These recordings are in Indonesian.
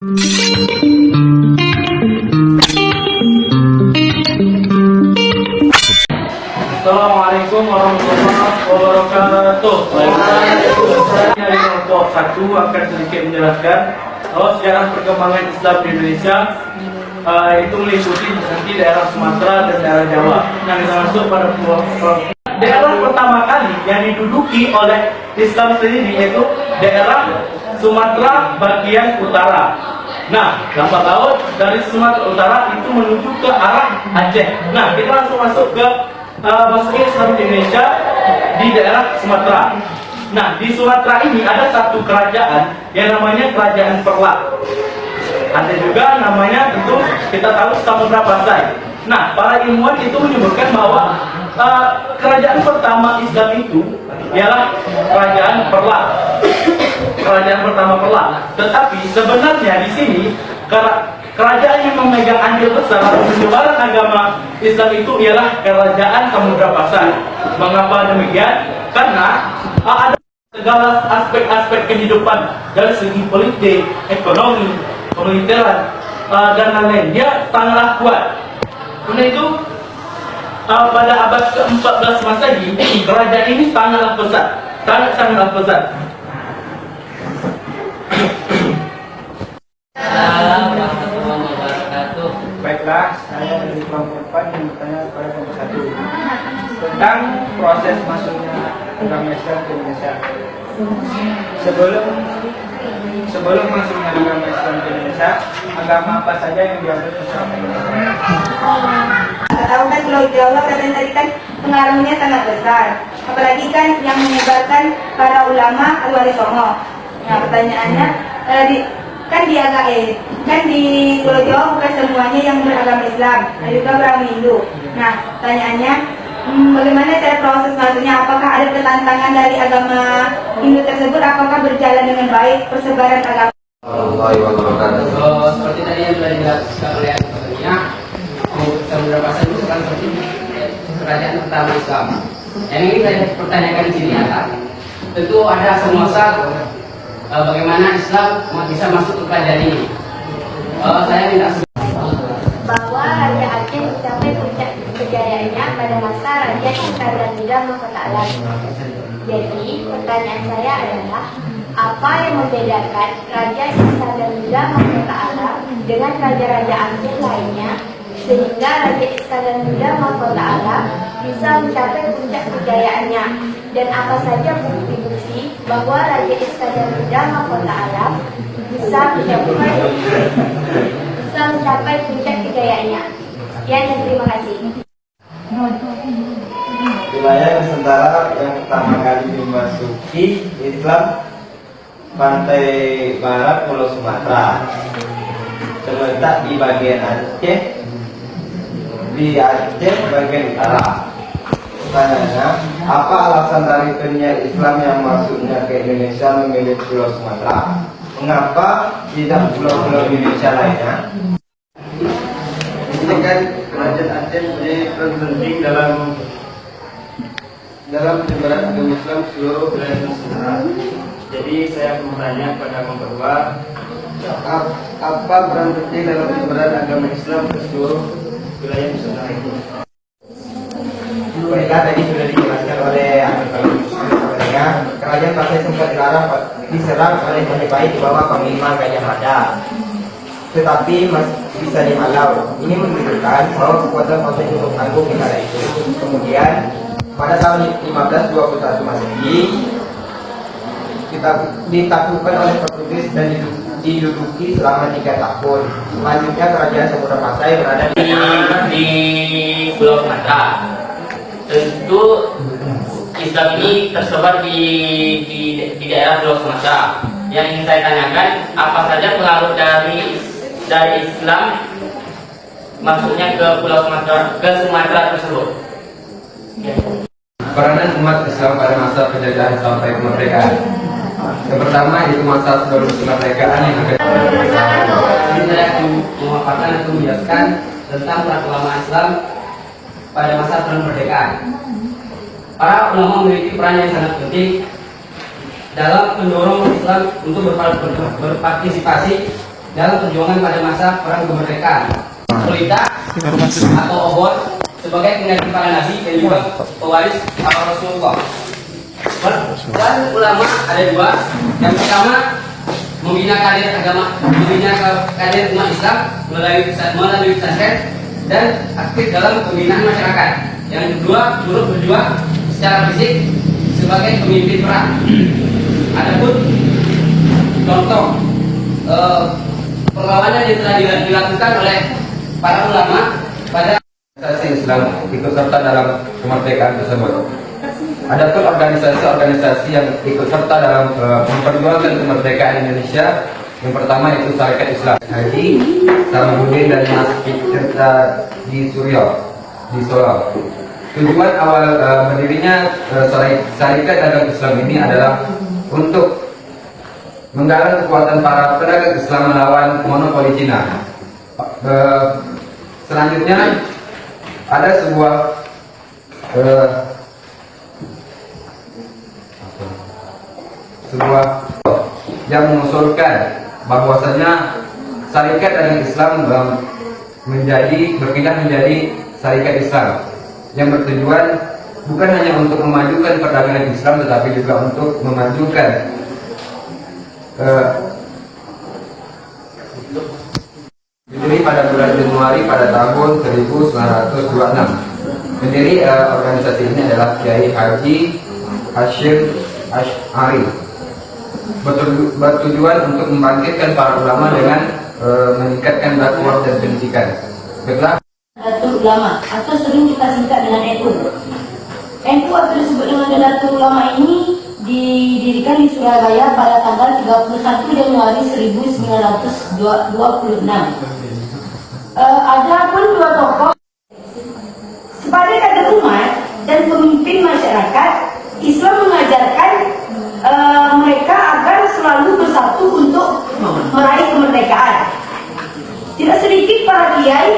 Assalamualaikum warahmatullahi wabarakatuh. Dari kelompok 1 akan sedikit menjelaskan bahwa sejarah perkembangan Islam di Indonesia itu meliputi nanti daerah Sumatera dan daerah Jawa. Yang kita masuk pada daerah pertama kali yang diduduki oleh Islam sendiri yaitu daerah Sumatera bagian utara. Nah, lambat laut dari Sumatera Utara itu menuju ke arah Aceh. Nah, kita langsung masuk ke masuk Islam di Indonesia di daerah Sumatera. Nah, di Sumatera ini ada satu kerajaan yang namanya Kerajaan Perlak. Ada juga namanya tentu kita tahu Samudra Pasai. Nah, para ilmuwan itu menyebutkan bahwa kerajaan pertama Islam itu ialah Kerajaan Perlak. Kerajaan pertama Perlak. Tetapi sebenarnya di sini kerajaan yang memegang andil besar dalam penyebaran agama Islam itu ialah Kerajaan Samudra Pasai. Mengapa demikian? Karena ada segala aspek-aspek kehidupan dari segi politik, ekonomi, pemiliteran dan lain-lain. Dia sangatlah kuat. Karena itu pada abad ke-14 Masehi kerajaan ini sangatlah besar, sangat-sangatlah besar. Baiklah, saya dari kelompok 4 yang bertanya kepada kelompok 1 tentang proses masuknya agama Islam ke Indonesia. Sebelum masuknya agama Islam ke Indonesia, agama apa saja yang diambil masyarakat Indonesia? Tahu kan kalau Jawa katanya tadi kan pengaruhnya sangat besar, apalagi kan yang menyebarkan para ulama Al-Wali Songo. Nah, pertanyaannya kan di Pulau Jawa bukan semuanya yang beragama Islam, ada juga beragama Hindu. Nah, pertanyaannya bagaimana cara proses masuknya? Apakah ada pertentangan dari agama Hindu tersebut? Apakah berjalan dengan baik persebaran agama? Seperti tadi yang sudah dijelaskan oleh sebelumnya, Samudra Pasai itu kan seperti kerajaan pertama Islam. Yang ingin saya pertanyakan di sini adalah tentu ada semasa bagaimana Islam bisa masuk ke kerajaan ini. Saya minta bahwa Raja Aceh mencapai puncak kejayaannya pada masa Raja Iskandar Muda Mahkota Alam. Jadi pertanyaan saya adalah apa yang membedakan Raja Iskandar Muda Mahkota Alam dengan raja-raja Aceh lainnya sehingga Raja Iskandar Muda Mahkota Alam bisa mencapai puncak kejayaannya, dan apa saja bukti-bukti bahwa Raja Iskandar Muda Mahkota Alam bisa mencapai puncak kejayaannya. Ya, dan terima kasih. Wilayah Nusantara yang pertama kali dimasuki Islam pantai barat Pulau Sumatera, terletak di bagian Aceh, bagian utara. Pertanyaannya, apa alasan dari penyiar Islam yang masuknya ke Indonesia memilih Pulau Sumatera? Mengapa tidak pulau-pulau Indonesia lainnya? Ini kan kerajaan Aceh mempunyai peran penting dalam penyebaran agama Islam seluruh wilayah Nusantara. Jadi saya akan bertanya kepada kelompok 2, apa peran penting dalam penyebaran agama Islam ke seluruh wilayah Nusantara itu? Baiklah, tadi sudah dijelaskan oleh kerajaan Pasai sempat diserang oleh Majapahit di bawah Panglima Gajah Mada, tetapi masih bisa dihalau. Ini menunjukkan bahwa kekuatan Pasai cukup tangguh di kala itu. Kemudian pada tahun 1521 Masehi kita ditaklukkan oleh Portugis dan diduduki selama 3 tahun. Selanjutnya kerajaan Samudra Pasai berada di Pulau Sumatera. Tentu Islam ini tersebar di daerah Pulau Sumatera. Yang ingin saya tanyakan, apa saja pengaruh dari Islam masuknya ke Pulau Sumatera, ke Sumatera tersebut? Ya. Peranan umat Islam pada masa penjajahan sampai kemerdekaan. Yang pertama itu masa sebelum kemerdekaan yang akan. Saya memaparkan atau menjelaskan tentang keagamaan Islam pada masa kemerdekaan. Para ulama memiliki peran yang sangat penting dalam mendorong Islam untuk berpartisipasi dalam perjuangan pada masa perang kemerdekaan. Pelita atau obor sebagai pengganti para nabi dan juga pewaris para Rasulullah. Dan ulama ada dua. Yang pertama, membina karir agama, membina karir umat Islam melalui pesantren dan aktif dalam pembinaan masyarakat. Yang kedua, turut berjuang secara fisik sebagai pemimpin perang. Adapun contoh perlawanan yang telah dilakukan oleh para ulama pada organisasi Islam ikut serta dalam kemerdekaan tersebut. Adapun organisasi-organisasi yang ikut serta dalam memperjuangkan kemerdekaan Indonesia, yang pertama itu Sarekat Islam Haji Salamuddin dan Masjid Tirta di Solo. Tujuan awal berdirinya Sarekat dalam Islam ini adalah untuk menggalang kekuatan para pedagang Islam melawan monopoli Cina. Selanjutnya ada sebuah yang mengusulkan bahwasanya Sarekat dalam Islam berpindah menjadi Sarekat Islam yang bertujuan bukan hanya untuk memajukan perdagangan Islam tetapi juga untuk memajukan berdiri pada bulan Januari pada tahun 1926. Pendiri organisasi ini adalah Kiai Haji Hashim Asy'ari. Bertujuan untuk membangkitkan para ulama dengan meningkatkan dakwah dan pendidikan. Baiklah. Nadatul Ulama atau sering kita singkat dengan NU. NU atau disebut dengan Nadatul Ulama ini didirikan di Surabaya pada tanggal 31 Januari 1926. Ada pun dua tokoh sebagai kader umat dan pemimpin masyarakat. Islam mengajarkan mereka agar selalu bersatu untuk meraih kemerdekaan. Tidak sedikit para kiai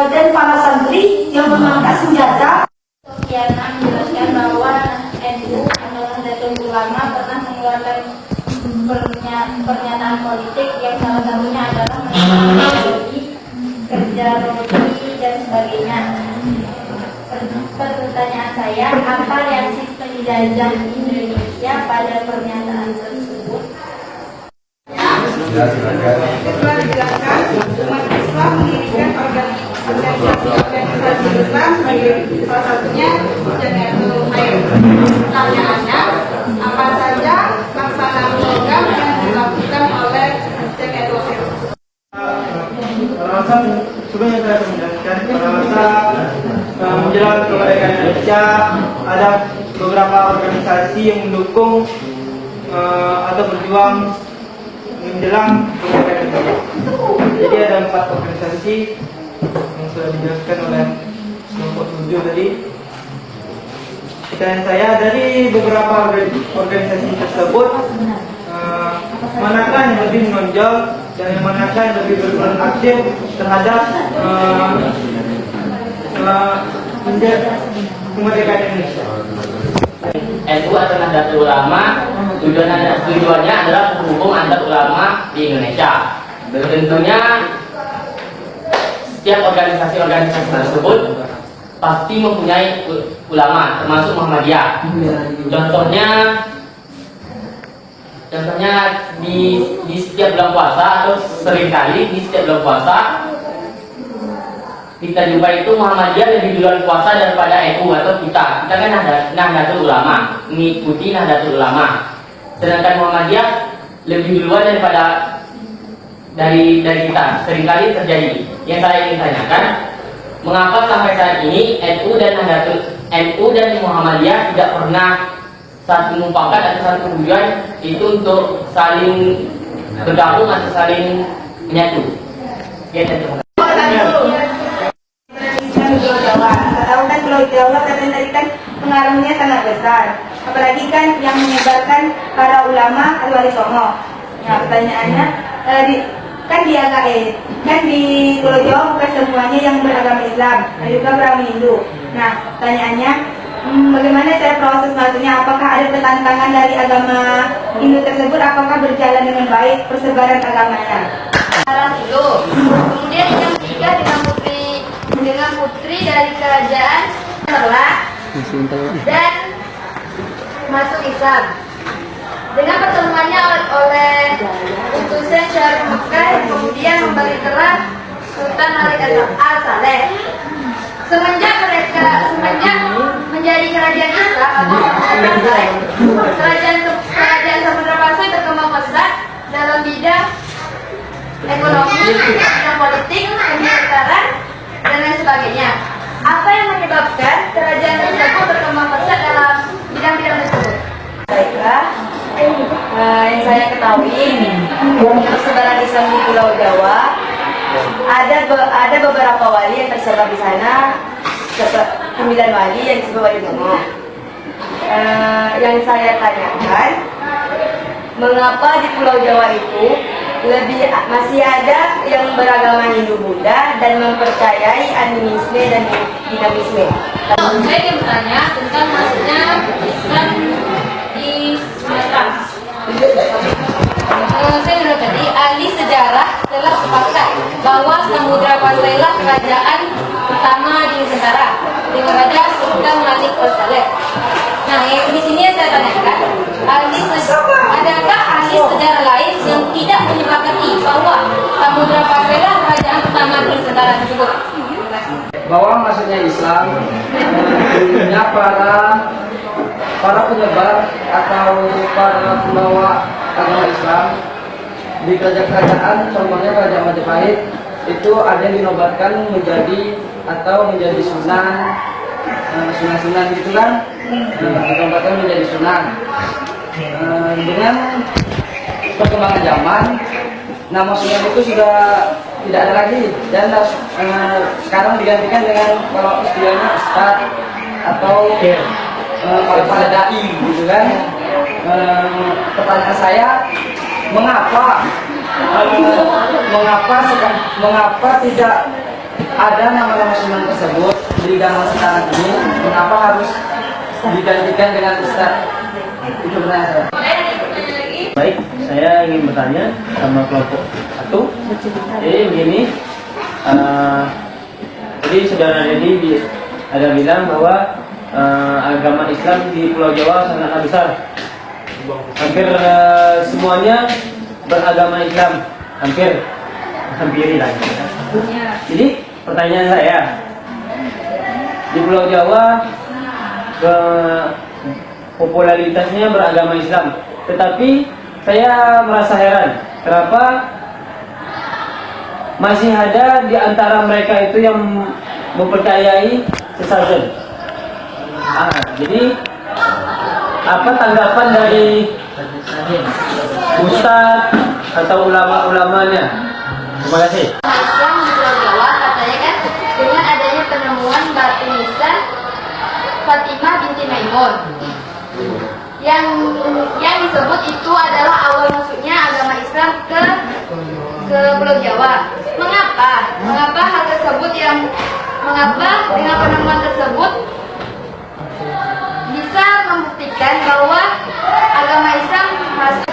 dan para santri yang mengangkat senjata. Sofiana menjelaskan bahwa NU atau Nahdlatul Ulama pernah mengeluarkan pernyataan politik yang salah satunya adalah menolak kerja roboti dan sebagainya. Pertanyaan saya, apa reaksi penjajah Indonesia pada pernyataan tersebut? Ya, silakan. Setelah dijelaskan, umat Islam mendirikan organisasi Islam sebagai salah satunya Jamiatul Khair. Pertanyaannya, apa saja laksana program yang dilakukan oleh Jamiatul Khair? Sebelumnya saya menjelaskan pada masa menjelang kemerdekaan Indonesia ada beberapa organisasi yang mendukung atau berjuang menjelang kemerdekaan Indonesia. Jadi ada 4 organisasi yang sudah dijelaskan oleh kelompok 7 tadi. Dan saya dari beberapa organisasi tersebut, manakah yang lebih menonjol dan yang manakah yang lebih berperan aktif terhadap kemerdekaan Indonesia. NU atau Nahdlatul Ulama tujuannya adalah penghubung antar ulama di Indonesia. Tentunya setiap organisasi tersebut pasti mempunyai ulama, termasuk Muhammadiyah. Contohnya di setiap bulan puasa atau seringkali di setiap bulan puasa kita jumpa itu Muhammadiyah lebih duluan puasa daripada NU atau kita kan Nahdlatul Ulama, mengikuti Nahdlatul Ulama. Sedangkan Muhammadiyah lebih duluan daripada dari kita. Seringkali terjadi. Yang saya ingin tanyakan, mengapa sampai saat ini NU dan Muhammadiyah tidak pernah satu mufakat atau satu tujuan itu untuk saling bergabung atau saling menyatu? Ya, terima kasih. Tahu kan kalau Jawa katanya tadi kan pengaruhnya sangat besar, apalagi kan yang menyebarkan para ulama Al-Wali Songo. Nah, pertanyaannya kan di AKE, kan di Pulau Jawa bukan semuanya yang beragama Islam, ada juga beragama Hindu. Nah, pertanyaannya bagaimana cara proses masuknya? Apakah ada pertentangan dari agama Hindu tersebut? Apakah berjalan dengan baik persebaran agamanya? kerajaan Merlah dan masuk Islam. Dengan pertemuannya oleh utusan Syarif Mekah yang kemudian memberi terang Sultan Malik Al-Saleh. Semenjak menjadi kerajaan Islam atau kerajaan Samudra Pasai berkembang pesat dalam bidang ekonomi, bidang politik, pemilitaran, dan lain sebagainya. Apa yang menyebabkan kerajaan tersebut berkembang pesat dalam bidang-bidang tersebut? Baiklah, yang saya ketahui untuk sebaran Islam di Pulau Jawa ada beberapa wali yang tersebar di sana, 9 wali yang disebut Wali Songo. Yang saya tanyakan, mengapa di Pulau Jawa itu masih ada yang beragama Hindu Buddha dan mempercayai animisme dan dinamisme? Saya ingin bertanya tentang masuknya Islam di Sumatera. Saya menurut tadi ahli sejarah telah sepakat bahwa Samudra Pasai lah kerajaan pertama di Nusantara dengan Raja Sultan Malik Al-Saleh. Nah, di sini yang saya tanyakan, adakah ahli sejarah lain yang tidak menyepakati bahwa Samudra Pasai lah kerajaan pertama di Nusantara tersebut? Bahwa masuknya Islam, tentunya para penyebar atau para pembawa agama Islam di kerajaan, contohnya kerajaan Majapahit, itu ada yang dinobatkan menjadi sunan gitu kan, dinobatkan menjadi sunan. Dengan perkembangan zaman, nama sunan itu sudah tidak ada lagi dan sekarang digantikan dengan kalau istilahnya ustadz atau pada dai gitu kan. Pertanyaan saya, mengapa tidak ada nama-nama sunan tersebut di zaman sekarang ini? Mengapa harus digantikan dengan ustadz? Itu pertanyaan saya. Baik, saya ingin bertanya sama kelompok 1. Jadi begini, jadi saudara Dedi ada bilang bahwa agama Islam di Pulau Jawa sangatlah besar. Hampir semuanya beragama Islam, hampiri lah. Jadi pertanyaan saya, di Pulau Jawa popularitasnya beragama Islam, tetapi saya merasa heran kenapa masih ada di antara mereka itu yang mempercayai sesajen. Jadi apa tanggapan dari ustadz atau ulama-ulamanya? Terima kasih. Islam di Pulau Jawa katanya kan dengan adanya penemuan batu nisan Fatimah binti Maimun yang disebut itu adalah awal masuknya agama Islam ke Pulau Jawa. Mengapa hal tersebut mengapa dengan penemuan tersebut bisa membuktikan bahwa agama Islam masuk